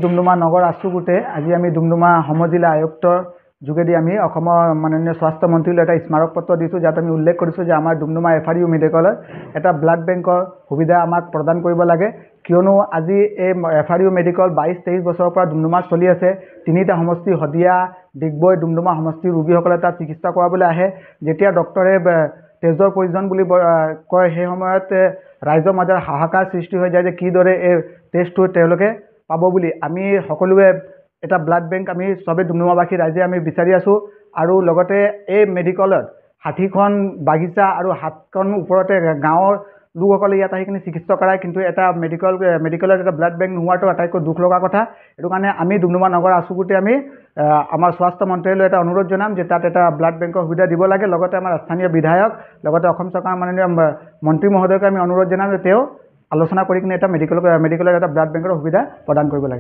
ডুমডুমা নগৰ আছুগুটে আজি আমি ডুমডুমা সমজিলা আয়ুক্তৰ যোগেদি আমি অসমৰ মাননীয় স্বাস্থ্য মন্ত্ৰীলৈ এটা স্মাৰক পত্ৰ দিছোঁ, যাত আমি উল্লেখ কৰিছোঁ যে আমাৰ ডুমডুমা FRU মেডিকেলত এটা ব্লাড বেংকৰ সুবিধা আমাক প্ৰদান কৰিব লাগে। কিয়নো আজি এই FRU মেডিকেল 22-23 বছৰৰ পৰা ডুমডুমাত চলি আছে। তিনিটা সমষ্টি শদিয়া, ডিগবৈ, ডুমডুমা সমষ্টিৰ ৰোগীসকলে তাত চিকিৎসা কৰাবলৈ আহে। যেতিয়া ডক্টৰে তেজৰ প্ৰয়োজন বুলি কয়, সেই সময়ত ৰাইজৰ মাজত হাহাকাৰ সৃষ্টি হৈ যায় যে কিদৰে এই টেষ্টটো তেওঁলোকে পাব বুলি। আমি সকলোৱে এটা ব্লাড বেংক আমি সবে ডুমডুমাবাসী ৰাইজে আমি বিচাৰি আছোঁ। আৰু লগতে এই মেডিকেলত 60খন বাগিচা আৰু 7খন ওপৰতে গাঁৱৰ লোকসকলে ইয়াত আহি কিনে চিকিৎসা কৰায়, কিন্তু এটা মেডিকেলত এটা ব্লাড বেংক নোহোৱাটো আটাইতকৈ দুখ লগা কথা। এইটো কাৰণে আমি ডুমডুমা নগৰ আছুগুটে আমি আমাৰ স্বাস্থ্য মন্ত্ৰীলৈ এটা অনুৰোধ জনাম যে তাত এটা ব্লাড বেংকৰ সুবিধা দিব লাগে। লগতে আমাৰ স্থানীয় বিধায়ক লগতে অসম চৰকাৰৰ মাননীয় মন্ত্ৰী মহোদয়ক আমি অনুৰোধ জনাম যে তেওঁ আলোচনা কৰি কিনে এটা মেডিকেলত এটা ব্লাড বেংকৰ সুবিধা প্ৰদান কৰিব লাগে।